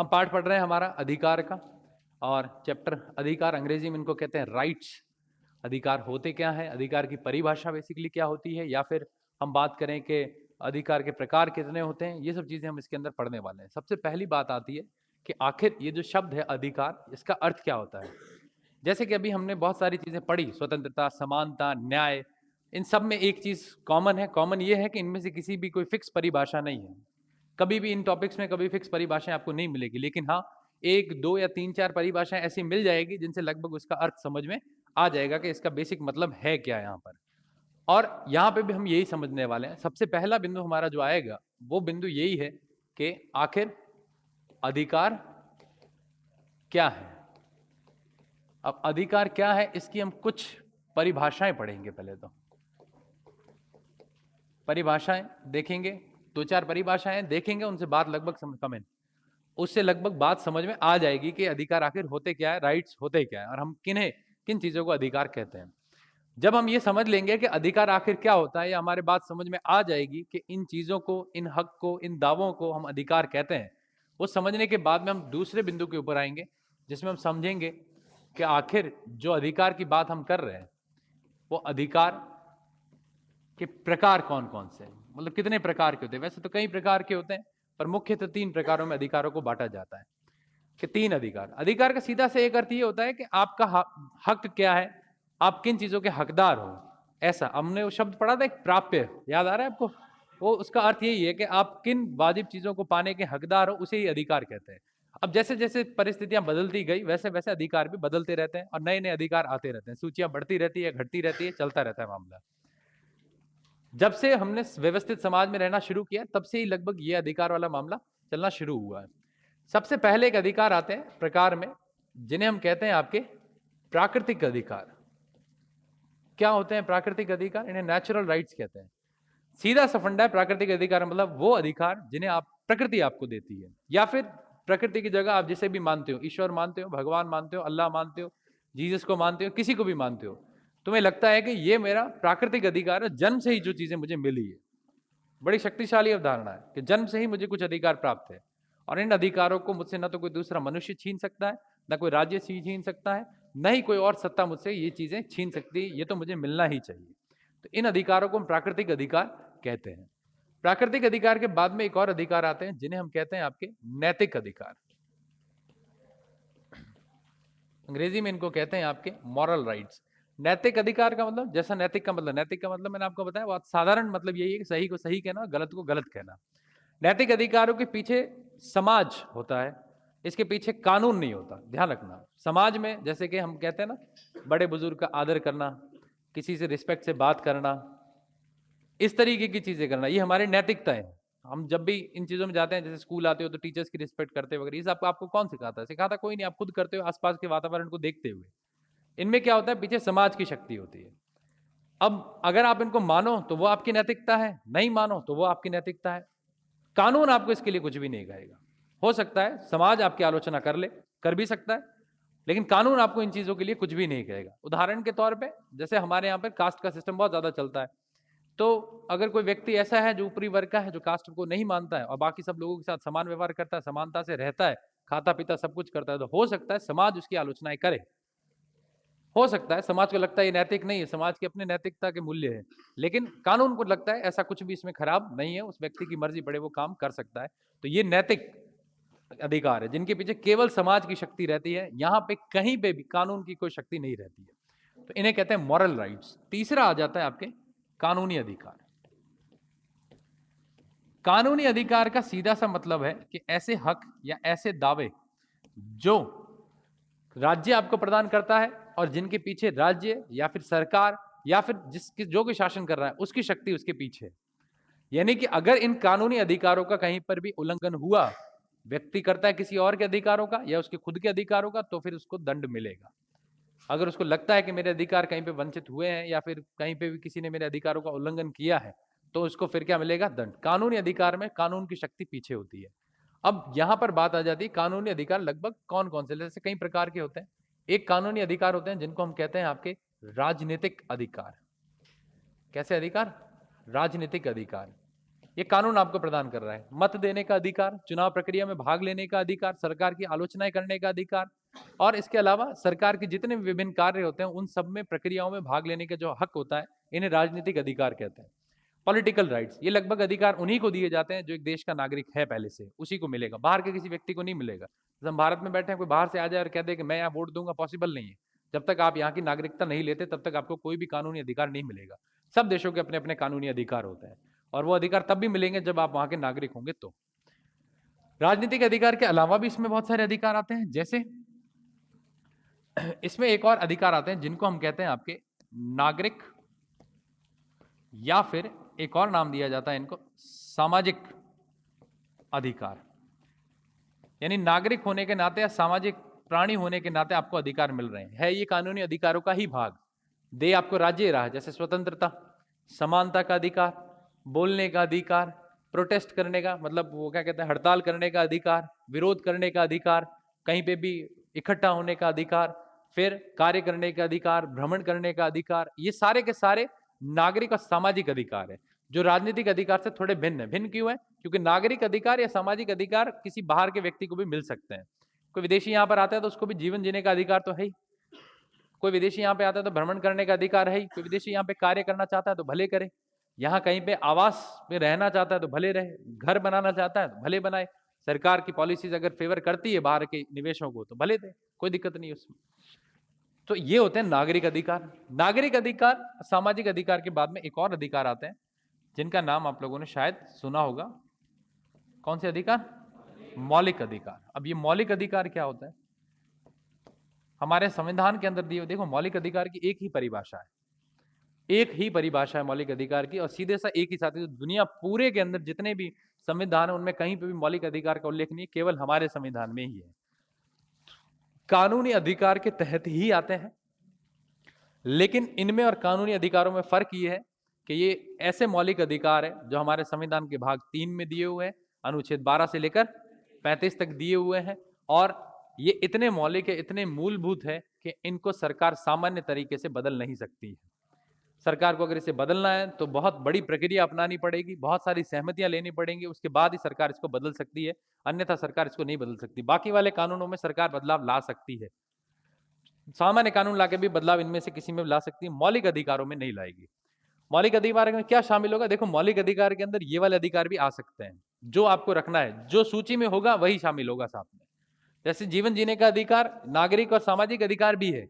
हम पाठ पढ़ रहे हैं हमारा अधिकार का, और चैप्टर अधिकार, अंग्रेजी में इनको कहते हैं राइट्स। अधिकार होते क्या है, अधिकार की परिभाषा बेसिकली क्या होती है, या फिर हम बात करें कि अधिकार के प्रकार कितने होते हैं, ये सब चीज़ें हम इसके अंदर पढ़ने वाले हैं। सबसे पहली बात आती है कि आखिर ये जो शब्द है अधिकार, इसका अर्थ क्या होता है। जैसे कि अभी हमने बहुत सारी चीज़ें पढ़ी, स्वतंत्रता, समानता, न्याय, इन सब में एक चीज़ कॉमन है। कॉमन ये है कि इनमें से किसी भी कोई फिक्स परिभाषा नहीं है। कभी भी इन टॉपिक्स में कभी फिक्स परिभाषाएं आपको नहीं मिलेगी, लेकिन हाँ, एक दो या तीन चार परिभाषाएं ऐसी मिल जाएगी जिनसे लगभग उसका अर्थ समझ में आ जाएगा कि इसका बेसिक मतलब है क्या यहाँ पर। और यहाँ पे भी हम यही समझने वाले हैं। सबसे पहला बिंदु हमारा जो आएगा वो बिंदु यही है कि आखिर अधिकार क्या है। अब अधिकार क्या है, इसकी हम कुछ परिभाषाएं पढ़ेंगे। पहले तो परिभाषाएं देखेंगे, दो चार परिभाषाएं देखेंगे, उनसे बात लगभग कमेंट उससे लगभग बात समझ में आ जाएगी कि अधिकार आखिर होते क्या है, राइट्स होते क्या है, और हम किन चीजों को अधिकार कहते हैं। जब हम ये समझ लेंगे कि अधिकार आखिर क्या होता है, या हमारे बात समझ में आ जाएगी कि इन चीजों को, इन हक को, इन दावों को हम अधिकार कहते हैं, वो समझने के बाद में हम दूसरे बिंदु के ऊपर आएंगे जिसमें हम समझेंगे कि आखिर जो अधिकार की बात हम कर रहे हैं वो अधिकार के प्रकार कौन कौन से हैं, मतलब कितने प्रकार के होते हैं। वैसे तो कई प्रकार के होते हैं, पर मुख्यतः तीन प्रकारों में अधिकारों को बांटा जाता है कि तीन अधिकार। अधिकार का सीधा से एक अर्थ ये होता है कि आपका हक क्या है, आप किन चीजों के हकदार हो। ऐसा हमने वो शब्द पढ़ा था, एक प्राप्य, याद आ रहा है आपको। वो उसका अर्थ यही है कि आप किन वाजिब चीजों को पाने के हकदार हो, उसे ही अधिकार कहते हैं। अब जैसे जैसे परिस्थितियां बदलती गई वैसे वैसे अधिकार भी बदलते रहते हैं और नए नए अधिकार आते रहते हैं। सूचियां बढ़ती रहती है, घटती रहती है, चलता रहता है मामला। जब से हमने व्यवस्थित समाज में रहना शुरू किया तब से ही लगभग ये अधिकार वाला मामला चलना शुरू हुआ है। सबसे पहले एक अधिकार आते हैं प्रकार में, जिन्हें हम कहते हैं आपके प्राकृतिक अधिकार। क्या होते हैं प्राकृतिक अधिकार? इन्हें नेचुरल राइट्स कहते हैं। सीधा सा फंडा है प्राकृतिक अधिकार मतलब वो अधिकार जिन्हें आप, प्रकृति आपको देती है, या फिर प्रकृति की जगह आप जिसे भी मानते हो, ईश्वर मानते हो, भगवान मानते हो, अल्लाह मानते हो, जीसस को मानते हो, किसी को भी मानते हो, तुम्हें लगता है कि ये मेरा प्राकृतिक अधिकार है, जन्म से ही जो चीजें मुझे मिली है। बड़ी शक्तिशाली अवधारणा है कि जन्म से ही मुझे कुछ अधिकार प्राप्त है, और इन अधिकारों को मुझसे न तो कोई दूसरा मनुष्य छीन सकता है, न कोई राज्य छीन सकता है, न ही कोई और सत्ता मुझसे ये चीजें छीन सकती है। ये तो मुझे मिलना ही चाहिए। तो इन अधिकारों को हम प्राकृतिक अधिकार कहते हैं। प्राकृतिक अधिकार के बाद में एक और अधिकार आते हैं जिन्हें हम कहते हैं आपके नैतिक अधिकार। अंग्रेजी में इनको कहते हैं आपके मॉरल राइट्स। नैतिक अधिकार का मतलब, जैसा नैतिक का मतलब, नैतिक का मतलब मैंने आपको बताया, बहुत साधारण मतलब यही है कि सही को सही कहना, गलत को गलत कहना। नैतिक अधिकारों के पीछे समाज होता है, इसके पीछे कानून नहीं होता। ध्यान रखना, समाज में जैसे कि हम कहते हैं ना, बड़े बुजुर्ग का आदर करना, किसी से रिस्पेक्ट से बात करना, इस तरीके की चीजें करना, ये हमारी नैतिकता है। हम जब भी इन चीजों में जाते हैं, जैसे स्कूल आते हो तो टीचर्स की रिस्पेक्ट करते वगैरह, ये सब आपको कौन सिखाता है? सिखाता कोई नहीं, आप खुद करते हो आसपास के वातावरण को देखते हुए। इनमें क्या होता है, पीछे समाज की शक्ति होती है। अब अगर आप इनको मानो तो वो आपकी नैतिकता है, नहीं मानो तो वो आपकी नैतिकता है। कानून आपको इसके लिए कुछ भी नहीं कहेगा। हो सकता है समाज आपकी आलोचना कर ले, कर भी सकता है, लेकिन कानून आपको इन चीजों के लिए कुछ भी नहीं कहेगा। उदाहरण के तौर पे, जैसे हमारे यहाँ पर कास्ट का सिस्टम बहुत ज्यादा चलता है, तो अगर कोई व्यक्ति ऐसा है जो ऊपरी वर्ग का है, जो कास्ट को नहीं मानता है और बाकी सब लोगों के साथ समान व्यवहार करता है, समानता से रहता है, खाता पीता सब कुछ करता है, तो हो सकता है समाज उसकी आलोचनाएं करे। हो सकता है समाज को लगता है ये नैतिक नहीं है, समाज की अपने नैतिकता के मूल्य है, लेकिन कानून को लगता है ऐसा कुछ भी इसमें खराब नहीं है, उस व्यक्ति की मर्जी पड़े वो काम कर सकता है। तो ये नैतिक अधिकार है जिनके पीछे केवल समाज की शक्ति रहती है, यहां पे कहीं पे भी कानून की कोई शक्ति नहीं रहती है। तो इन्हें कहते हैं मॉरल राइट्स। तीसरा आ जाता है आपके कानूनी अधिकार। कानूनी अधिकार का सीधा सा मतलब है कि ऐसे हक या ऐसे दावे जो राज्य आपको प्रदान करता है और जिनके पीछे राज्य या फिर सरकार या फिर जिसकी जो कोई शासन कर रहा है उसकी शक्ति उसके पीछे है। यानी कि अगर इन कानूनी अधिकारों का कहीं पर भी उल्लंघन हुआ, व्यक्ति करता है किसी और के अधिकारों का या उसके खुद के अधिकारों का, तो फिर उसको दंड मिलेगा। अगर उसको लगता है कि मेरे अधिकार कहीं पे वंचित हुए हैं या फिर कहीं पे भी किसी ने मेरे अधिकारों का उल्लंघन किया है, तो उसको फिर क्या मिलेगा? दंड। कानूनी अधिकार में कानून की शक्ति पीछे होती है। अब यहां पर बात आ जाती है कानूनी अधिकार लगभग कौन कौन से, जैसे कई प्रकार के होते हैं। एक कानूनी अधिकार होते हैं जिनको हम कहते हैं आपके राजनीतिक अधिकार। कैसे अधिकार? राजनीतिक अधिकार। ये कानून आपको प्रदान कर रहा है। मत देने का अधिकार, चुनाव प्रक्रिया में भाग लेने का अधिकार, सरकार की आलोचनाएं करने का अधिकार, और इसके अलावा सरकार के जितने भी विभिन्न कार्य होते हैं उन सब में प्रक्रियाओं में भाग लेने का जो हक होता है, इन्हें राजनीतिक अधिकार कहते हैं। पॉलिटिकल राइट्स, ये लगभग अधिकार उन्हीं को दिए जाते हैं जो एक देश का नागरिक है पहले से, उसी को मिलेगा, बाहर के किसी व्यक्ति को नहीं मिलेगा। जब हम भारत में बैठे हैं, कोई बाहर से आ जाए और कह दे कि मैं यहाँ वोट दूंगा, पॉसिबल नहीं है। जब तक आप यहाँ की नागरिकता नहीं लेते तब तक आपको कोई भी कानूनी अधिकार नहीं मिलेगा। सब देशों के अपने अपने कानूनी अधिकार होते हैं, और वो अधिकार तब भी मिलेंगे जब आप वहां के नागरिक होंगे। तो राजनीतिक अधिकार के अलावा भी इसमें बहुत सारे अधिकार आते हैं, जैसे इसमें एक और अधिकार आते हैं जिनको हम कहते हैं आपके नागरिक, या फिर एक और नाम दिया जाता है इनको सामाजिक अधिकार। यानी नागरिक होने के नाते या सामाजिक प्राणी होने के नाते आपको अधिकार मिल रहे हैं। है ये कानूनी अधिकारों का ही भाग। दे आपको राज्य रहा है, जैसे स्वतंत्रता, समानता का अधिकार, बोलने का अधिकार, प्रोटेस्ट करने का मतलब वो क्या कहते हैं, हड़ताल करने का अधिकार, विरोध करने का अधिकार, कहीं पे भी इकट्ठा होने का अधिकार, फिर कार्य करने का अधिकार, भ्रमण करने का अधिकार, ये सारे के सारे नागरिक और सामाजिक अधिकार है, जो राजनीतिक अधिकार से थोड़े भिन्न है। भिन्न क्यों है? क्योंकि नागरिक अधिकार या सामाजिक अधिकार किसी बाहर के व्यक्ति को भी मिल सकते हैं। कोई विदेशी यहाँ पर आता है तो उसको भी जीवन जीने का अधिकार तो है ही। कोई विदेशी यहाँ पे आता है तो भ्रमण करने का अधिकार है ही। कोई विदेशी यहाँ पे कार्य करना चाहता है तो भले करे, यहाँ कहीं पे आवास में रहना चाहता है तो भले रहे, घर बनाना चाहता है तो भले बनाए, सरकार की पॉलिसीज अगर फेवर करती है बाहर के निवेशों को तो भले दे, कोई दिक्कत नहीं उसमें। तो ये होते हैं नागरिक अधिकार। नागरिक अधिकार, सामाजिक अधिकार के बाद में एक और अधिकार आते हैं जिनका नाम आप लोगों ने शायद सुना होगा। कौन से अधिकार? मौलिक अधिकार। अब ये मौलिक अधिकार क्या होता है? हमारे संविधान के अंदर दिए, देखो मौलिक अधिकार की एक ही परिभाषा है, एक ही परिभाषा है मौलिक अधिकार की, और सीधे सा एक ही साथ है। दुनिया पूरे के अंदर जितने भी संविधान है उनमें कहीं पे भी मौलिक अधिकार का उल्लेख नहीं है, केवल हमारे संविधान में ही है। कानूनी अधिकार के तहत ही आते हैं, लेकिन इनमें और कानूनी अधिकारों में फर्क ये है कि ये ऐसे मौलिक अधिकार है जो हमारे संविधान के भाग 3 में दिए हुए हैं, अनुच्छेद 12 से लेकर 35 तक दिए हुए हैं, और ये इतने मौलिक है, इतने मूलभूत है कि इनको सरकार सामान्य तरीके से बदल नहीं सकती है। सरकार को अगर इसे बदलना है तो बहुत बड़ी प्रक्रिया अपनानी पड़ेगी, बहुत सारी सहमतियां लेनी पड़ेंगी, उसके बाद ही सरकार इसको बदल सकती है, अन्यथा सरकार इसको नहीं बदल सकती। बाकी वाले कानूनों में सरकार बदलाव ला सकती है, सामान्य कानून लाके भी बदलाव इनमें से किसी में ला सकती है, मौलिक अधिकारों में नहीं लाएगी। मौलिक अधिकार में क्या शामिल होगा? देखो मौलिक अधिकार के अंदर ये वाले अधिकार भी आ सकते हैं, जो आपको रखना है, जो सूची में होगा वही शामिल होगा साथ में। जैसे जीवन जीने का अधिकार नागरिक और सामाजिक अधिकार भी है,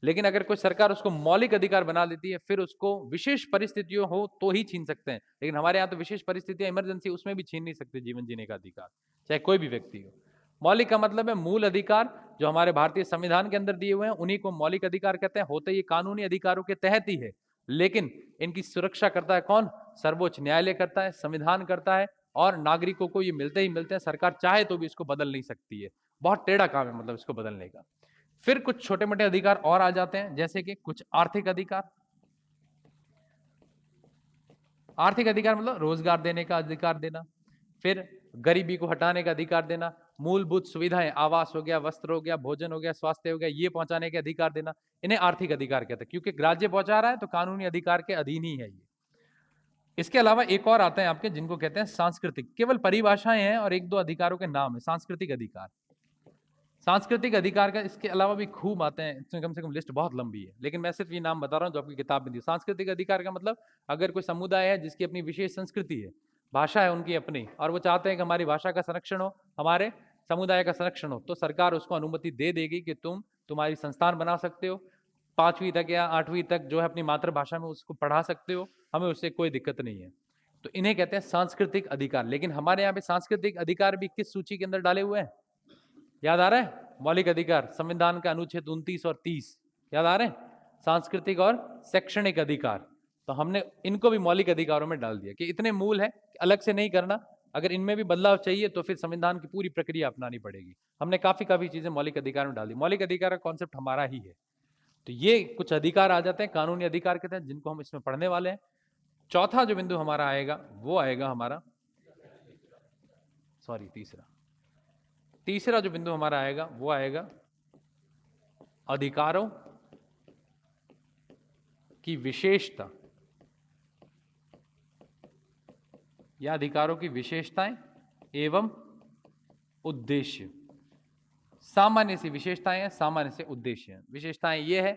लेकिन अगर कोई सरकार उसको मौलिक अधिकार बना देती है, फिर उसको विशेष परिस्थितियों हो तो ही छीन सकते हैं। लेकिन हमारे यहाँ तो विशेष परिस्थितियां, इमरजेंसी, उसमें भी छीन नहीं सकते जीवन जीने का अधिकार, चाहे कोई भी व्यक्ति हो। मौलिक का मतलब है मूल अधिकार, जो हमारे भारतीय संविधान के अंदर दिए हुए हैं, उन्हीं को मौलिक अधिकार कहते हैं। होते ये कानूनी अधिकारों के तहत ही है, लेकिन इनकी सुरक्षा करता है कौन? सर्वोच्च न्यायालय करता है, संविधान करता है, और नागरिकों को ये मिलते ही मिलते हैं। सरकार चाहे तो भी इसको बदल नहीं सकती है, बहुत टेढ़ा काम है मतलब इसको बदलने का। फिर कुछ छोटे मोटे अधिकार और आ जाते हैं, जैसे कि कुछ आर्थिक अधिकार। आर्थिक अधिकार मतलब रोजगार देने का अधिकार देना, फिर गरीबी को हटाने का अधिकार देना, मूलभूत सुविधाएं, आवास हो गया, वस्त्र हो गया, भोजन हो गया, स्वास्थ्य हो गया, ये पहुंचाने के अधिकार देना, इन्हें आर्थिक अधिकार कहते हैं। क्योंकि राज्य पहुंचा रहा है तो कानूनी अधिकार के अधीन ही है ये। इसके अलावा एक और आते हैं आपके, जिनको कहते हैं सांस्कृतिक। केवल परिभाषाएं हैं और एक दो अधिकारों के नाम है। सांस्कृतिक अधिकार, सांस्कृतिक अधिकार का इसके अलावा भी खूब आते हैं, इसमें कम से कम लिस्ट बहुत लंबी है, लेकिन मैं सिर्फ ये नाम बता रहा हूँ जो आपकी किताब में दी। सांस्कृतिक अधिकार का मतलब, अगर कोई समुदाय है जिसकी अपनी विशेष संस्कृति है, भाषा है उनकी अपनी, और वो चाहते हैं कि हमारी भाषा का संरक्षण हो, हमारे समुदाय का संरक्षण हो, तो सरकार उसको अनुमति दे देगी कि तुम्हारी संस्थान बना सकते हो, 5वीं तक या 8वीं तक जो है अपनी मातृभाषा में उसको पढ़ा सकते हो, हमें उससे कोई दिक्कत नहीं है। तो इन्हें कहते हैं सांस्कृतिक अधिकार। लेकिन हमारे यहाँ पे सांस्कृतिक अधिकार भी किस सूची के अंदर डाले हुए हैं? याद आ रहा है? मौलिक अधिकार, संविधान का अनुच्छेद 29 और 30 याद आ रहे हैं? सांस्कृतिक और शैक्षणिक अधिकार, तो हमने इनको भी मौलिक अधिकारों में डाल दिया कि इतने मूल है, अलग से नहीं करना। अगर इनमें भी बदलाव चाहिए तो फिर संविधान की पूरी प्रक्रिया अपनानी पड़ेगी। हमने काफी चीजें मौलिक अधिकार में डाल दी। मौलिक अधिकार का कॉन्सेप्ट हमारा ही है। तो ये कुछ अधिकार आ जाते हैं कानूनी अधिकार के तहत, जिनको हम इसमें पढ़ने वाले हैं। चौथा जो बिंदु हमारा आएगा वो आएगा हमारा, सॉरी तीसरा जो बिंदु हमारा आएगा वो आएगा अधिकारों की विशेषता। या अधिकारों की विशेषताएं एवं उद्देश्य। सामान्य सी विशेषताएं हैं, सामान्य से उद्देश्य हैं। विशेषताएं ये है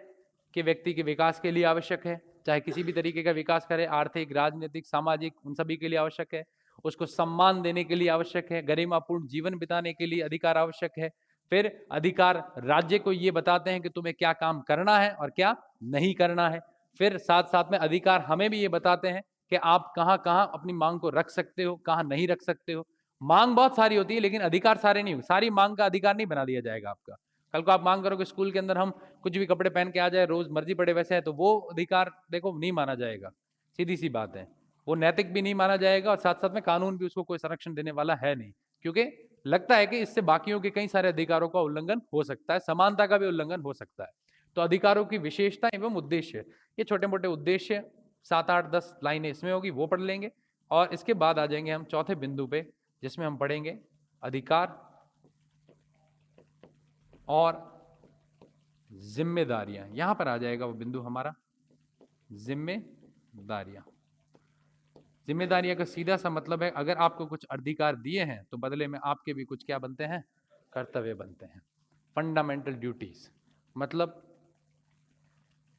कि व्यक्ति के विकास के लिए आवश्यक है, चाहे किसी भी तरीके का विकास करे, आर्थिक, राजनीतिक, सामाजिक, उन सभी के लिए आवश्यक है। उसको सम्मान देने के लिए आवश्यक है, गरिमापूर्ण जीवन बिताने के लिए अधिकार आवश्यक है। फिर अधिकार राज्य को ये बताते हैं कि तुम्हें क्या काम करना है और क्या नहीं करना है। फिर साथ साथ में अधिकार हमें भी ये बताते हैं कि आप कहाँ कहाँ अपनी मांग को रख सकते हो, कहाँ नहीं रख सकते हो। मांग बहुत सारी होती है लेकिन अधिकार सारे नहीं, सारी मांग का अधिकार नहीं बना दिया जाएगा आपका। कल को आप मांग करोगे स्कूल के अंदर हम कुछ भी कपड़े पहन के आ जाए, रोज मर्जी पड़े वैसे है, तो वो अधिकार देखो नहीं माना जाएगा। सीधी सी बात है, वो नैतिक भी नहीं माना जाएगा और साथ साथ में कानून भी उसको कोई संरक्षण देने वाला है नहीं, क्योंकि लगता है कि इससे बाकियों के कई सारे अधिकारों का उल्लंघन हो सकता है, समानता का भी उल्लंघन हो सकता है। तो अधिकारों की विशेषता एवं उद्देश्य, ये छोटे मोटे उद्देश्य 7 8 10 लाइनें इसमें होगी, वो पढ़ लेंगे। और इसके बाद आ जाएंगे हम चौथे बिंदु पे, जिसमें हम पढ़ेंगे अधिकार और जिम्मेदारियां। यहां पर आ जाएगा वो बिंदु हमारा, जिम्मेदारियां। जिम्मेदारियां का सीधा सा मतलब है, अगर आपको कुछ अधिकार दिए हैं तो बदले में आपके भी कुछ क्या बनते हैं, कर्तव्य बनते हैं, फंडामेंटल ड्यूटीज। मतलब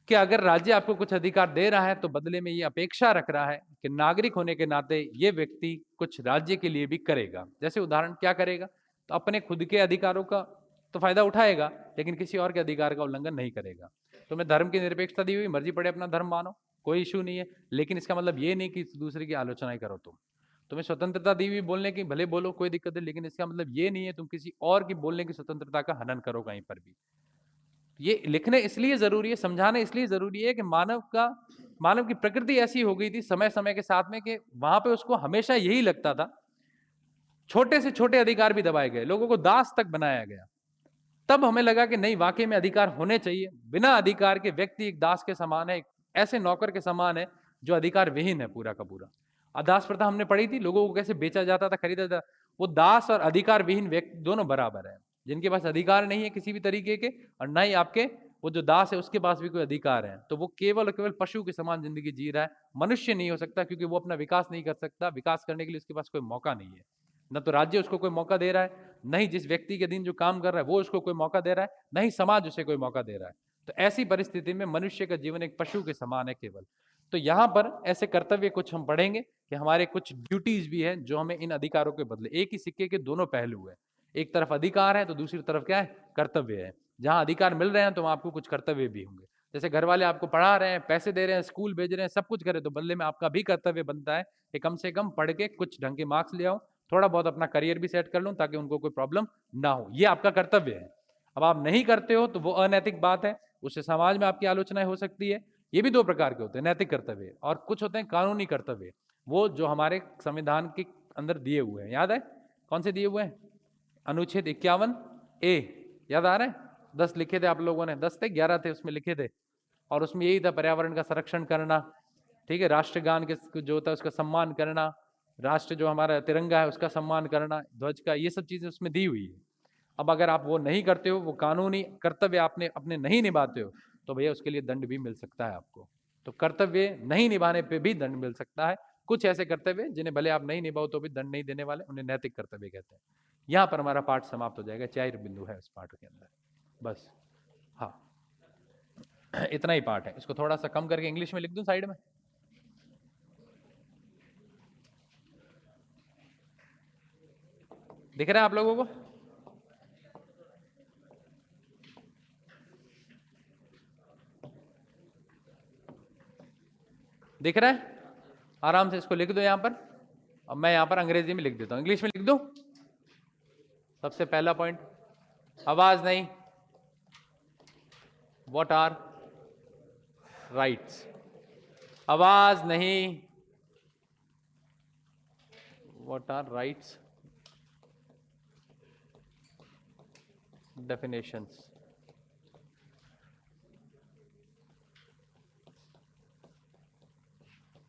कि अगर राज्य आपको कुछ अधिकार दे रहा है तो बदले में ये अपेक्षा रख रहा है कि नागरिक होने के नाते ये व्यक्ति कुछ राज्य के लिए भी करेगा। जैसे उदाहरण क्या करेगा, तो अपने खुद के अधिकारों का तो फायदा उठाएगा लेकिन किसी और के अधिकार का उल्लंघन नहीं करेगा। तुम्हें धर्म की निरपेक्षता दी हुई, मर्जी पड़े अपना धर्म मानो, कोई इशू नहीं है, लेकिन इसका मतलब ये नहीं कि दूसरे की आलोचना करो। तुम्हें स्वतंत्रता दी हुई बोलने की, भले बोलो कोई दिक्कत है, लेकिन इसका मतलब ये नहीं है तुम किसी और की बोलने की स्वतंत्रता का हनन करो कहीं पर भी। ये लिखने इसलिए जरूरी है, समझाने इसलिए जरूरी है कि मानव की प्रकृति ऐसी हो गई थी समय समय के साथ में कि वहां पे उसको हमेशा यही लगता था, छोटे से छोटे अधिकार भी दबाए गए, लोगों को दास तक बनाया गया। तब हमें लगा कि नहीं, वाकई में अधिकार होने चाहिए। बिना अधिकार के व्यक्ति एक दास के समान है, एक ऐसे नौकर के समान है जो अधिकार विहीन है पूरा का पूरा। अदास प्रथा हमने पढ़ी थी, लोगों को कैसे बेचा जाता था, खरीदा जाता। वो दास और अधिकार विहीन व्यक्ति दोनों बराबर है। जिनके पास अधिकार नहीं है किसी भी तरीके के, और ना ही आपके वो जो दास है उसके पास भी कोई अधिकार है, तो वो केवल और केवल पशु के समान जिंदगी जी रहा है, मनुष्य नहीं हो सकता, क्योंकि वो अपना विकास नहीं कर सकता। विकास करने के लिए उसके पास कोई मौका नहीं है, न तो राज्य उसको कोई मौका दे रहा है, नहीं जिस व्यक्ति के दिन जो काम कर रहा है वो उसको कोई मौका दे रहा है, नहीं समाज उसे कोई मौका दे रहा है। तो ऐसी परिस्थिति में मनुष्य का जीवन एक पशु के समान है केवल। तो यहां पर ऐसे कर्तव्य कुछ हम पढ़ेंगे कि हमारे कुछ ड्यूटीज भी हैं जो हमें इन अधिकारों के बदले, एक ही सिक्के के दोनों पहलू है, एक तरफ अधिकार है तो दूसरी तरफ क्या है, कर्तव्य है। जहां अधिकार मिल रहे हैं तो वहां आपको कुछ कर्तव्य भी होंगे। जैसे घर वाले आपको पढ़ा रहे हैं, पैसे दे रहे हैं, स्कूल भेज रहे हैं, सब कुछ करें, तो बदले में आपका भी कर्तव्य बनता है कि कम से कम पढ़ के कुछ ढंग के मार्क्स ले आओ, थोड़ा बहुत अपना करियर भी सेट कर लूं ताकि उनको कोई प्रॉब्लम ना हो। ये आपका कर्तव्य है। अब आप नहीं करते हो तो वो अनैतिक बात है, उससे समाज में आपकी आलोचना हो सकती है। ये भी दो प्रकार के होते हैं, नैतिक कर्तव्य और कुछ होते हैं कानूनी कर्तव्य, वो जो हमारे संविधान के अंदर दिए हुए हैं। याद है कौन से दिए हुए हैं? अनुच्छेद 51A, याद आ रहा है? 10 लिखे थे आप लोगों ने, 10 थे 11 थे उसमें लिखे थे, और उसमें यही था, पर्यावरण का संरक्षण करना, ठीक है, राष्ट्रगान के जो होता है उसका सम्मान करना, राष्ट्र जो हमारा तिरंगा है उसका सम्मान करना, ध्वज का, ये सब चीजें उसमें दी हुई है। अब अगर आप वो नहीं करते हो, वो कानूनी कर्तव्य आपने अपने नहीं निभाते हो, तो भैया उसके लिए दंड भी मिल सकता है आपको। तो कर्तव्य नहीं निभाने पे भी दंड मिल सकता है। कुछ ऐसे कर्तव्य जिन्हें भले आप नहीं निभाओ तो भी दंड नहीं देने वाले, उन्हें नैतिक कर्तव्य कहते हैं। यहाँ पर हमारा पाठ समाप्त हो जाएगा, 4 बिंदु है इस पाठ के अंदर, बस। हाँ, इतना ही पाठ है। इसको थोड़ा सा कम करके इंग्लिश में लिख दूं साइड में। दिख रहा है आप लोगों को? दिख रहा है? आराम से इसको लिख दो यहां पर। अब मैं यहां पर अंग्रेजी में लिख देता हूं, इंग्लिश में लिख दो। सबसे पहला पॉइंट, आवाज नहीं, व्हाट आर राइट्स। आवाज नहीं, what are rights. Definitions.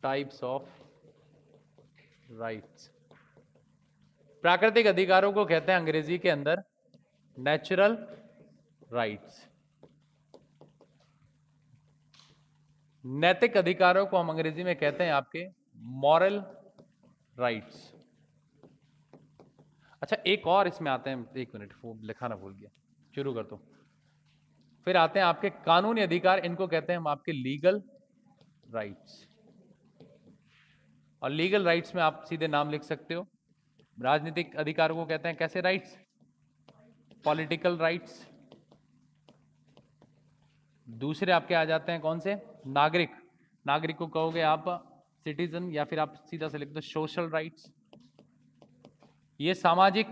Types of rights. प्राकृतिक अधिकारों को कहते हैं अंग्रेजी के अंदर नेचुरल राइट्स। नैतिक अधिकारों को हम अंग्रेजी में कहते हैं आपके मॉरल राइट्स। अच्छा एक और इसमें आते हैं, एक मिनट वो लिखाना भूल गया, शुरू कर दो। फिर आते हैं आपके कानूनी अधिकार, इनको कहते हैं हम आपके लीगल राइट्स। और लीगल राइट्स में आप सीधे नाम लिख सकते हो। राजनीतिक अधिकारों को कहते हैं कैसे राइट्स? Political rights. दूसरे आपके आ जाते हैं कौन से? नागरिक। नागरिक को कहोगे आप सिटीजन, या फिर आप सीधा से लिख दो सोशल राइट्स। ये सामाजिक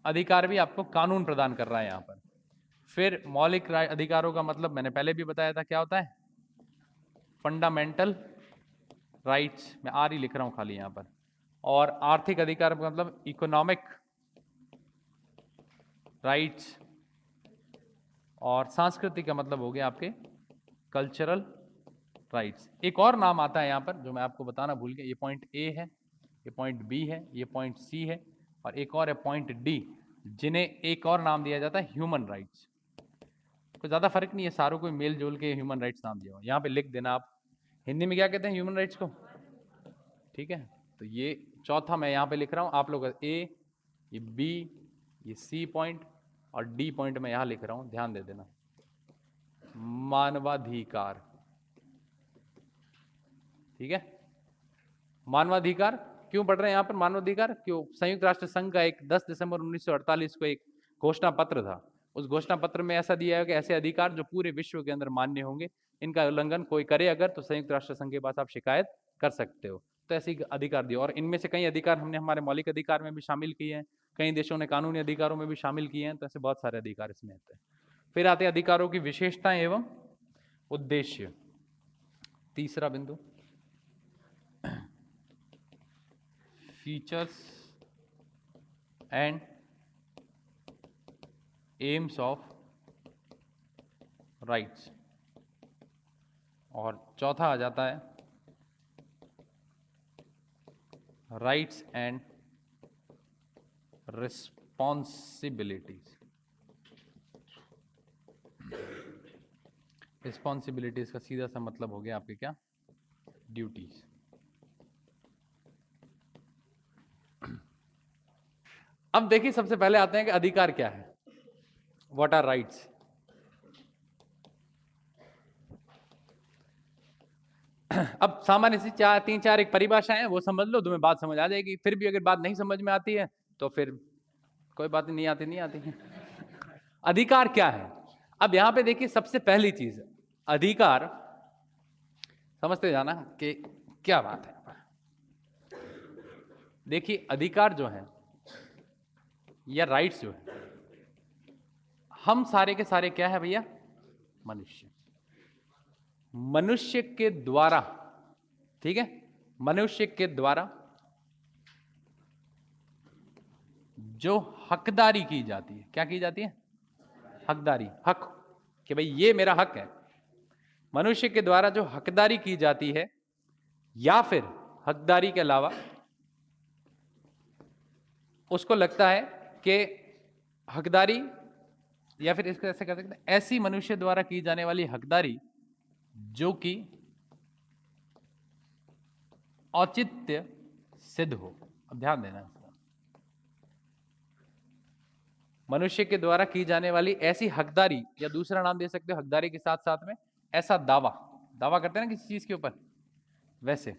अधिकार भी आपको कानून प्रदान कर रहा है यहां पर। फिर मौलिक अधिकारों का मतलब मैंने पहले भी बताया था क्या होता है, फंडामेंटल राइट्स। मैं आर ही लिख रहा हूं खाली यहां पर। और आर्थिक अधिकार का मतलब इकोनॉमिक राइट्स। और सांस्कृतिक का मतलब हो गया आपके कल्चरल राइट्स। एक और नाम आता है यहां पर जो मैं आपको बताना भूल गया, ये पॉइंट ए है, ये पॉइंट बी है, ये पॉइंट सी है, और एक और है पॉइंट डी, जिन्हें एक और नाम दिया जाता है ह्यूमन राइट्स। कोई ज्यादा फर्क नहीं है, सारों को मेल जोल के ह्यूमन राइट्स नाम दिया हुआ। यहाँ पे लिख देना आप हिंदी में क्या कहते हैं ह्यूमन राइट्स को, ठीक है। तो ये चौथा मैं यहाँ पे लिख रहा हूँ, आप लोग ए, ये बी, ये सी पॉइंट, और डी पॉइंट मैं यहाँ लिख रहा हूँ, ध्यान दे देना। मानवाधिकार, ठीक है। मानवाधिकार क्यों पढ़ रहे हैं यहाँ पर मानवाधिकार? क्यों? संयुक्त राष्ट्र संघ का एक 10 दिसंबर 1948 को एक घोषणा पत्र था। उस घोषणा पत्र में ऐसा दिया है कि ऐसे अधिकार जो पूरे विश्व के अंदर मान्य होंगे, इनका उल्लंघन कोई करे अगर, तो संयुक्त राष्ट्र संघ के पास आप शिकायत कर सकते हो। तो ऐसे अधिकार दिए, और इनमें से कई अधिकार हमने हमारे मौलिक अधिकार में भी शामिल किए हैं, कई देशों ने कानूनी अधिकारों में भी शामिल किए हैं। तो ऐसे बहुत सारे अधिकार इसमें आते हैं। फिर आते हैं अधिकारों की विशेषताएं एवं उद्देश्य, तीसरा बिंदु, features and AIIMS of rights. और चौथा आ जाता है राइट्स एंड रिस्पॉन्सिबिलिटीज। रिस्पॉन्सिबिलिटीज का सीधा सा मतलब हो गया आपके क्या, ड्यूटीज। अब देखिए सबसे पहले आते हैं कि अधिकार क्या है, व्हाट आर राइट्स। अब सामान्य सी तीन चार एक परिभाषा है, वो समझ लो, तुम्हें बात समझ आ जाएगी। फिर भी अगर बात नहीं समझ में आती है तो फिर कोई बात नहीं आती, नहीं आती है। अधिकार क्या है? अब यहां पे देखिए सबसे पहली चीज, अधिकार समझते जाना कि क्या बात है। देखिए अधिकार जो है या राइट्स जो है, हम सारे के सारे क्या है भैया, मनुष्य। मनुष्य के द्वारा, ठीक है, मनुष्य के द्वारा जो हकदारी की जाती है, क्या की जाती है, हकदारी, हक, कि भाई ये मेरा हक है। मनुष्य के द्वारा जो हकदारी की जाती है, या फिर हकदारी के अलावा उसको लगता है कि हकदारी, या फिर इसको ऐसे कह सकते हैं, ऐसी मनुष्य द्वारा की जाने वाली हकदारी जो कि औचित्य सिद्ध हो। अब ध्यान देना, मनुष्य के द्वारा की जाने वाली ऐसी हकदारी, या दूसरा नाम दे सकते हो हकदारी के साथ साथ में ऐसा दावा, दावा करते हैं ना किसी चीज के ऊपर, वैसे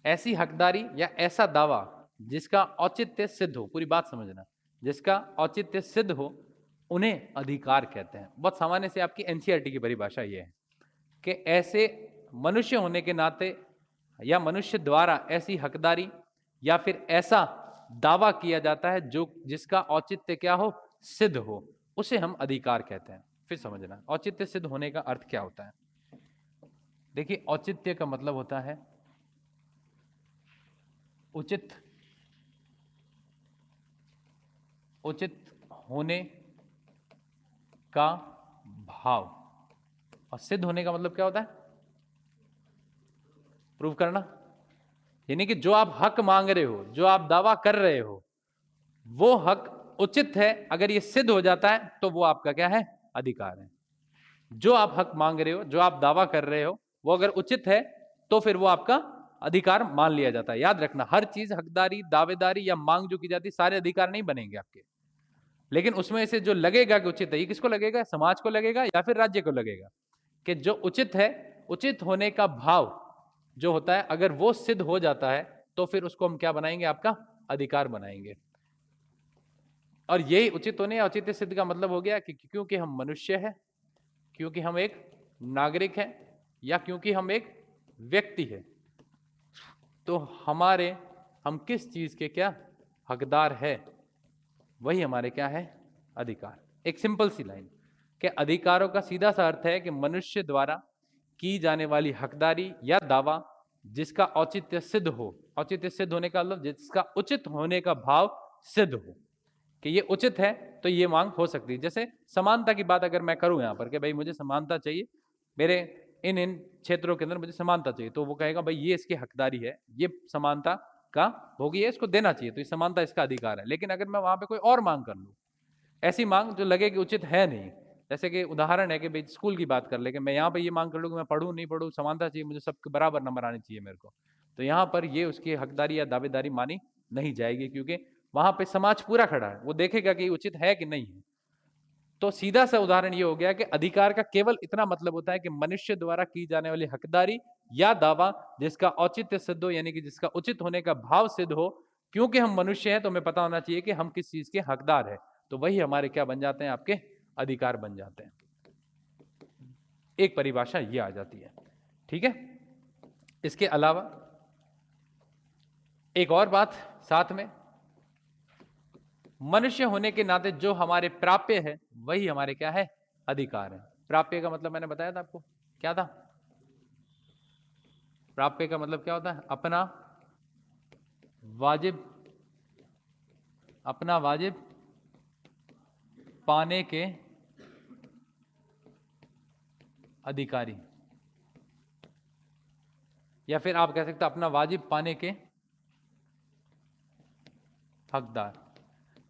ऐसी हकदारी या ऐसा दावा जिसका औचित्य सिद्ध हो, पूरी बात समझना, जिसका औचित्य सिद्ध हो, उन्हें अधिकार कहते हैं। बहुत सामान्य से आपकी एनसीईआरटी की परिभाषा यह है कि ऐसे मनुष्य होने के नाते या मनुष्य द्वारा ऐसी हकदारी या फिर ऐसा दावा किया जाता है जो जिसका औचित्य क्या हो, सिद्ध हो, उसे हम अधिकार कहते हैं। फिर समझना औचित्य सिद्ध होने का अर्थ क्या होता है। देखिए औचित्य का मतलब होता है उचित, उचित होने का भाव, और सिद्ध होने का मतलब क्या होता है, प्रूव करना। यानी कि जो आप हक मांग रहे हो, जो आप दावा कर रहे हो, वो हक उचित है, अगर ये सिद्ध हो जाता है तो वो आपका क्या है, अधिकार है। जो आप हक मांग रहे हो, जो आप दावा कर रहे हो, वो अगर उचित है तो फिर वो आपका अधिकार मान लिया जाता है। याद रखना, हर चीज हकदारी, दावेदारी या मांग जो की जाती है, सारे अधिकार नहीं बनेंगे आपके, लेकिन उसमें से जो लगेगा कि उचित है, ये किसको लगेगा? समाज को लगेगा या फिर राज्य को लगेगा, कि जो उचित है, उचित होने का भाव जो होता है, अगर वो सिद्ध हो जाता है तो फिर उसको हम क्या बनाएंगे? आपका अधिकार बनाएंगे। और यही उचित होने या औचित्य सिद्ध का मतलब हो गया कि क्योंकि हम मनुष्य हैं, क्योंकि हम एक नागरिक हैं, या क्योंकि हम एक व्यक्ति है, तो हम किस चीज के क्या हकदार है, वही हमारे क्या है? अधिकार। एक सिंपल सी लाइन कि अधिकारों का सीधा सा अर्थ है कि मनुष्य द्वारा की जाने वाली हकदारी या दावा जिसका औचित्य सिद्ध हो। औचित्य सिद्ध होने का मतलब जिसका उचित होने का भाव सिद्ध हो, कि ये उचित है तो ये मांग हो सकती है। जैसे समानता की बात अगर मैं करूं यहां पर कि भाई मुझे समानता चाहिए, मेरे इन इन क्षेत्रों के अंदर मुझे समानता चाहिए, तो वो कहेगा भाई ये इसकी हकदारी है, ये समानता का भोगी है, इसको देना चाहिए, तो ये समानता इसका अधिकार है। लेकिन अगर मैं वहां पे कोई और मांग कर लूं, ऐसी मांग जो लगे कि उचित है नहीं, जैसे कि उदाहरण है कि भाई स्कूल की बात कर ले कि मैं यहाँ पे ये मांग कर लूँ कि मैं पढ़ूँ नहीं पढ़ूँ, समानता चाहिए, मुझे सबके बराबर नंबर आने चाहिए मेरे को, तो यहाँ पर ये उसकी हकदारी या दावेदारी मानी नहीं जाएगी, क्योंकि वहां पे समाज पूरा खड़ा है, वो देखेगा कि उचित है कि नहीं है। तो सीधा सा उदाहरण ये हो गया कि अधिकार का केवल इतना मतलब होता है कि मनुष्य द्वारा की जाने वाली हकदारी या दावा जिसका औचित्य सिद्ध हो, यानी कि जिसका उचित होने का भाव सिद्ध हो। क्योंकि हम मनुष्य हैं तो हमें पता होना चाहिए कि हम किस चीज के हकदार हैं, तो वही हमारे क्या बन जाते हैं? आपके अधिकार बन जाते हैं। एक परिभाषा ये आ जाती है, ठीक है। इसके अलावा एक और बात साथ में, मनुष्य होने के नाते जो हमारे प्राप्य है वही हमारे क्या है? अधिकार है। प्राप्य का मतलब मैंने बताया था आपको, क्या था? प्राप्य का मतलब क्या होता है? अपना वाजिब पाने के अधिकारी, या फिर आप कह सकते हैं अपना वाजिब पाने के हकदार।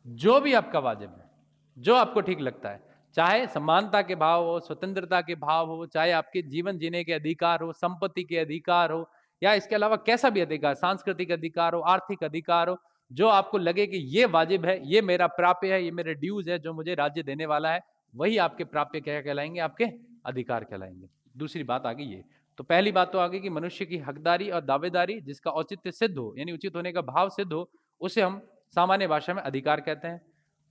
जो भी आपका वाजिब है, जो आपको ठीक लगता है, चाहे समानता के भाव हो, स्वतंत्रता के भाव हो, चाहे आपके जीवन जीने के अधिकार हो, संपत्ति के अधिकार हो, या इसके अलावा कैसा भी अधिकार, सांस्कृतिक अधिकार हो, आर्थिक अधिकार हो, जो आपको लगे कि ये वाजिब है, ये मेरा प्राप्य है, ये मेरे ड्यूज है जो मुझे राज्य देने वाला है, वही आपके प्राप्य क्या कहलाएंगे? आपके अधिकार कहलाएंगे। दूसरी बात आ गई ये। तो पहली बात तो आ गई कि मनुष्य की हकदारी और दावेदारी जिसका औचित्य सिद्ध हो, यानी उचित होने का भाव सिद्ध हो, उसे हम सामान्य भाषा में अधिकार कहते हैं।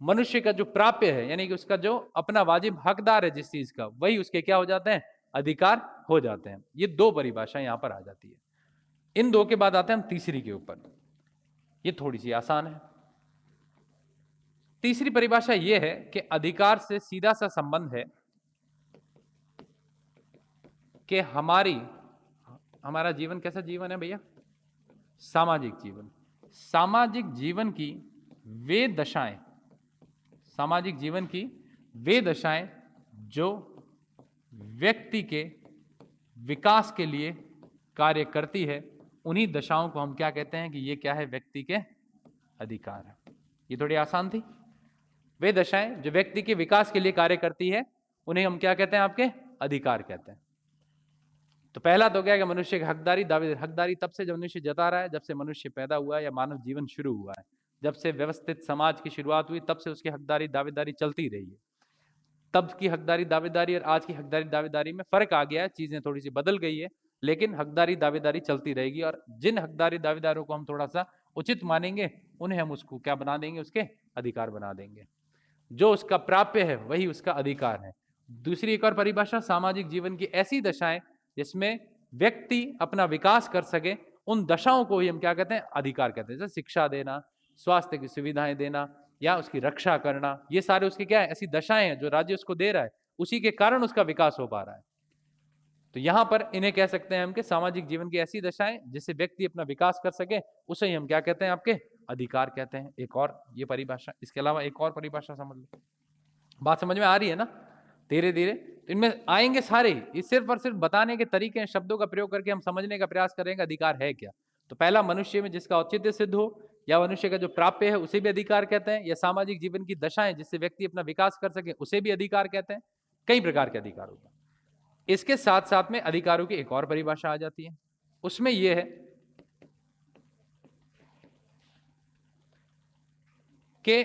मनुष्य का जो प्राप्य है, यानी कि उसका जो अपना वाजिब हकदार है जिस चीज का, वही उसके क्या हो जाते हैं? अधिकार हो जाते हैं। ये दो परिभाषाएं यहां पर आ जाती है। इन दो के बाद आते हैं हम तीसरी के ऊपर। ये थोड़ी सी आसान है। तीसरी परिभाषा ये है कि अधिकार से सीधा सा संबंध है कि हमारा जीवन कैसा जीवन है भैया? सामाजिक जीवन। सामाजिक जीवन की वे दशाएं, सामाजिक जीवन की वे दशाएं जो व्यक्ति के विकास के लिए कार्य करती है, उन्हीं दशाओं को हम क्या कहते हैं? कि ये क्या है? व्यक्ति के अधिकार है। ये थोड़ी आसान थी। वे दशाएं जो व्यक्ति के विकास के लिए कार्य करती है, उन्हें हम क्या कहते हैं? आपके अधिकार कहते हैं। तो पहला तो क्या है कि मनुष्य की हकदारी, दावेदारी। हकदारी तब से जब मनुष्य जता रहा है, जब से मनुष्य पैदा हुआ या मानव जीवन शुरू हुआ है, जब से व्यवस्थित समाज की शुरुआत हुई, तब से उसकी हकदारी दावेदारी चलती रही है। तब की हकदारी दावेदारी और आज की हकदारी दावेदारी में फर्क आ गया है, चीजें थोड़ी सी बदल गई है, लेकिन हकदारी दावेदारी चलती रहेगी। और जिन हकदारी दावेदारों को हम थोड़ा सा उचित मानेंगे, उन्हें हम उसको क्या बना देंगे? उसके अधिकार बना देंगे। जो उसका प्राप्य है वही उसका अधिकार है। दूसरी एक और परिभाषा, सामाजिक जीवन की ऐसी दशाएं जिसमें व्यक्ति अपना विकास कर सके, उन दशाओं को ही हम क्या कहते हैं? अधिकार कहते हैं। जैसे शिक्षा देना, स्वास्थ्य की सुविधाएं देना, या उसकी रक्षा करना, ये सारे उसके क्या है? ऐसी दशाएं हैं जो राज्य उसको दे रहा है, उसी के कारण उसका विकास हो पा रहा है। तो यहां पर इन्हें कह सकते हैं हम कि सामाजिक जीवन की ऐसी दशाएं जिससे व्यक्ति अपना विकास कर सके, उसे ही हम क्या कहते हैं? आपके अधिकार कहते हैं। एक और ये परिभाषा, इसके अलावा एक और परिभाषा समझ लो। बात समझ में आ रही है ना? धीरे धीरे तो इनमें आएंगे सारे। ये सिर्फ और सिर्फ बताने के तरीके हैं, शब्दों का प्रयोग करके हम समझने का प्रयास करेंगे अधिकार है क्या। तो पहला, मनुष्य में जिसका औचित्य सिद्ध हो, या मनुष्य का जो प्राप्य है उसे भी अधिकार कहते हैं, या सामाजिक जीवन की दशाएं जिससे व्यक्ति अपना विकास कर सके, उसे भी अधिकार कहते हैं। कई प्रकार के अधिकार होते हैं। इसके साथ साथ में अधिकारों की एक और परिभाषा आ जाती है। उसमें यह है कि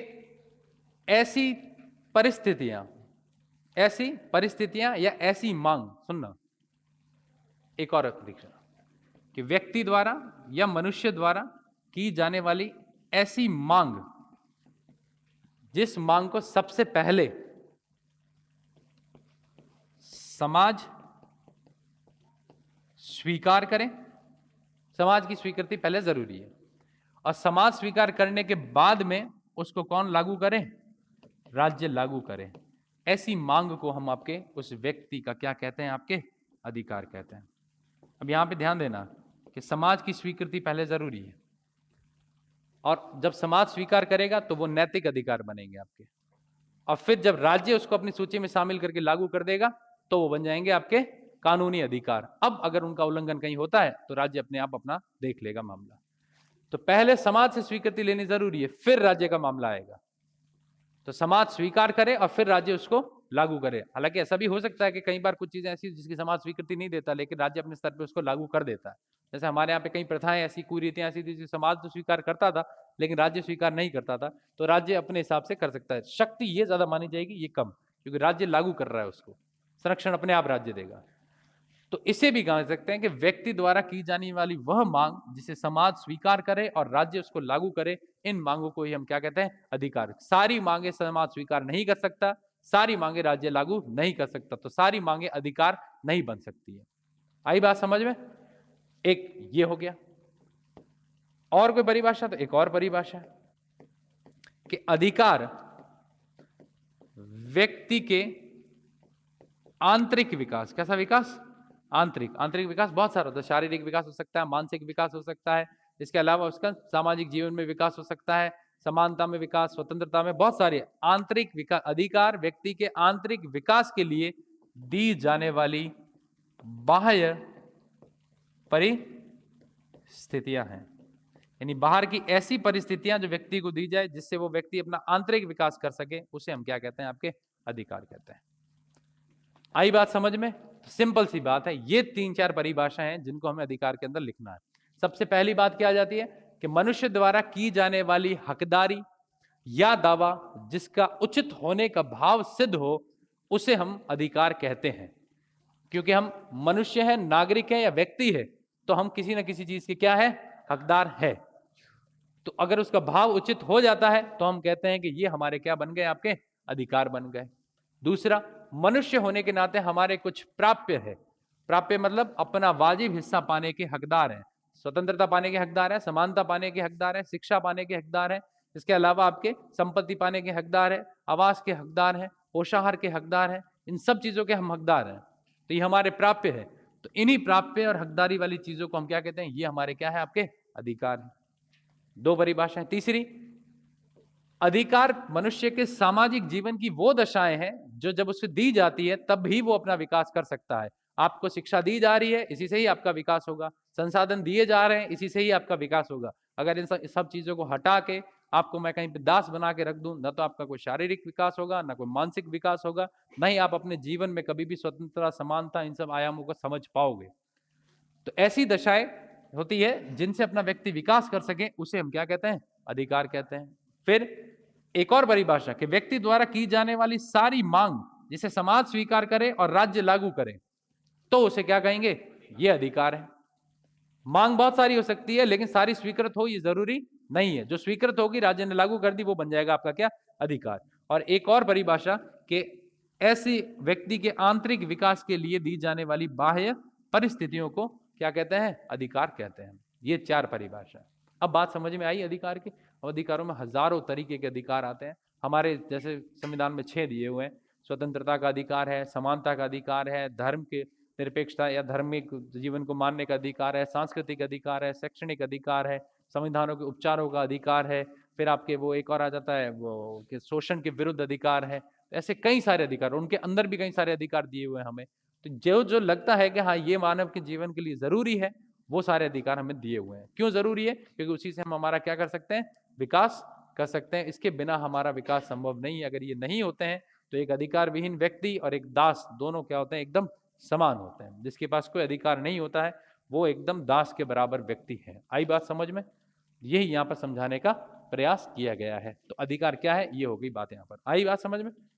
ऐसी परिस्थितियां या ऐसी मांग, सुनना एक और परीक्षा, कि व्यक्ति द्वारा या मनुष्य द्वारा की जाने वाली ऐसी मांग जिस मांग को सबसे पहले समाज स्वीकार करें। समाज की स्वीकृति पहले जरूरी है, और समाज स्वीकार करने के बाद में उसको कौन लागू करे? राज्य लागू करे। ऐसी मांग को हम आपके उस व्यक्ति का क्या कहते हैं? आपके अधिकार कहते हैं। अब यहां पे ध्यान देना कि समाज की स्वीकृति पहले जरूरी है, और जब समाज स्वीकार करेगा तो वो नैतिक अधिकार बनेंगे आपके, और फिर जब राज्य उसको अपनी सूची में शामिल करके लागू कर देगा तो वो बन जाएंगे आपके कानूनी अधिकार। अब अगर उनका उल्लंघन कहीं होता है तो राज्य अपने आप अपना देख लेगा मामला। तो पहले समाज से स्वीकृति लेनी जरूरी है, फिर राज्य का मामला आएगा। तो समाज स्वीकार करे और फिर राज्य उसको लागू करे। हालांकि ऐसा भी हो सकता है कि कई बार कुछ चीजें ऐसी जिसकी समाज स्वीकृति नहीं देता, लेकिन राज्य अपने स्तर पर उसको लागू कर देता है। जैसे हमारे यहाँ पे कई प्रथाएं ऐसी, कुरीतियां ऐसी थी समाज तो स्वीकार करता था लेकिन राज्य स्वीकार नहीं करता था, तो राज्य अपने हिसाब से कर सकता है। शक्ति ये ज्यादा मानी जाएगी, ये कम, क्योंकि राज्य लागू कर रहा है, उसको संरक्षण अपने आप राज्य देगा। तो इसे भी कह सकते हैं कि व्यक्ति द्वारा की जाने वाली वह मांग जिसे समाज स्वीकार करे और राज्य उसको लागू करे, इन मांगों को ही हम क्या कहते हैं? अधिकार। सारी मांगे समाज स्वीकार नहीं कर सकता, सारी मांगे राज्य लागू नहीं कर सकता, तो सारी मांगे अधिकार नहीं बन सकती है। आई बात समझ में? एक ये हो गया। और कोई परिभाषा? तो एक और परिभाषा कि अधिकार व्यक्ति के आंतरिक विकास। कैसा विकास? आंतरिक विकास बहुत सारा होता है। शारीरिक विकास हो सकता है, मानसिक विकास हो सकता है, इसके अलावा उसका सामाजिक जीवन में विकास हो सकता है, समानता में विकास, स्वतंत्रता में, बहुत सारे आंतरिक विकास। अधिकार व्यक्ति के आंतरिक विकास के लिए दी जाने वाली बाह्य परिस्थितियां हैं, यानी बाहर की ऐसी परिस्थितियां जो व्यक्ति को दी जाए जिससे वो व्यक्ति अपना आंतरिक विकास कर सके, उसे हम क्या कहते हैं? आपके अधिकार कहते हैं। आई बात समझ में? सिंपल सी बात है, ये 3-4 परिभाषाएं हैं जिनको हमें अधिकार के अंदर लिखना है। सबसे पहली बात क्या आ जाती है कि मनुष्य द्वारा की जाने वाली हकदारी या दावा जिसका उचित होने का भाव सिद्ध हो, उसे हम अधिकार कहते हैं। क्योंकि हम मनुष्य हैं, नागरिक हैं या व्यक्ति है, तो हम किसी ना किसी चीज के क्या है? हकदार है। तो अगर उसका भाव उचित हो जाता है तो हम कहते हैं कि ये हमारे क्या बन गए? आपके अधिकार बन गए। दूसरा, मनुष्य होने के नाते हमारे कुछ प्राप्य है। प्राप्य मतलब अपना वाजिब हिस्सा पाने के हकदार हैं। स्वतंत्रता पाने के हकदार है, समानता पाने के हकदार है, शिक्षा पाने के हकदार है, इसके अलावा आपके संपत्ति पाने के हकदार है, आवास के हकदार है, पोषाहार के हकदार है, इन सब चीजों के हम हकदार हैं। तो ये हमारे प्राप्य है। तो इन्हीं प्राप्य और हकदारी वाली चीजों को हम क्या कहते हैं? ये हमारे क्या है? आपके अधिकार है। 2 परिभाषाएं। तीसरी, अधिकार मनुष्य के सामाजिक जीवन की वो दशाएं हैं जो जब उसे दी जाती है तब भी वो अपना विकास कर सकता है। आपको शिक्षा दी जा रही है, इसी से ही आपका विकास होगा। संसाधन दिए जा रहे हैं, इसी से ही आपका विकास होगा। अगर इन सब चीजों को हटा के आपको मैं कहीं पे दास बना के रख दूं, ना तो आपका कोई शारीरिक विकास होगा, ना कोई मानसिक विकास होगा, ना ही आप अपने जीवन में कभी भी स्वतंत्रता, समानता, इन सब आयामों को समझ पाओगे। तो ऐसी दशाएं होती है जिनसे अपना व्यक्ति विकास कर सके, उसे हम क्या कहते हैं? अधिकार कहते हैं। फिर एक और परिभाषा कि व्यक्ति द्वारा की जाने वाली सारी मांग जिसे समाज स्वीकार करे और राज्य लागू करे, तो उसे क्या कहेंगे? ये अधिकार है। मांग बहुत सारी हो सकती है, लेकिन सारी स्वीकृत हो ये जरूरी नहीं है। जो स्वीकृत होगी, राज्य ने लागू कर दी, वो बन जाएगा आपका क्या? अधिकार। और एक और परिभाषा कि ऐसी व्यक्ति के आंतरिक विकास के लिए दी जाने वाली बाह्य परिस्थितियों को क्या कहते हैं? अधिकार कहते हैं। ये 4 परिभाषा। अब बात समझ में आई अधिकार की? अधिकारों में हजारों तरीके के अधिकार आते हैं। हमारे जैसे संविधान में 6 दिए हुए हैं। स्वतंत्रता का अधिकार है, समानता का अधिकार है, धर्म के निरपेक्षता या धार्मिक जीवन को मानने का अधिकार है, सांस्कृतिक अधिकार है, शैक्षणिक अधिकार है, संविधानों के उपचारों का अधिकार है, फिर आपके वो एक और आ जाता है वो कि शोषण के विरुद्ध अधिकार है। ऐसे कई सारे अधिकार, उनके अंदर भी कई सारे अधिकार दिए हुए हैं हमें। तो जो जो लगता है कि हाँ ये मानव के जीवन के लिए जरूरी है, वो सारे अधिकार हमें दिए हुए हैं। क्यों जरूरी है? क्योंकि उसी से हम हमारा क्या कर सकते हैं? विकास कर सकते हैं। इसके बिना हमारा विकास संभव नहीं है। अगर ये नहीं होते हैं तो एक अधिकार विहीन व्यक्ति और एक दास दोनों क्या होते हैं? एकदम समान होते हैं। जिसके पास कोई अधिकार नहीं होता है वो एकदम दास के बराबर व्यक्ति है। आई बात समझ में? यही यहाँ पर समझाने का प्रयास किया गया है। तो अधिकार क्या है, ये हो गई बात यहाँ पर। आई बात समझ में?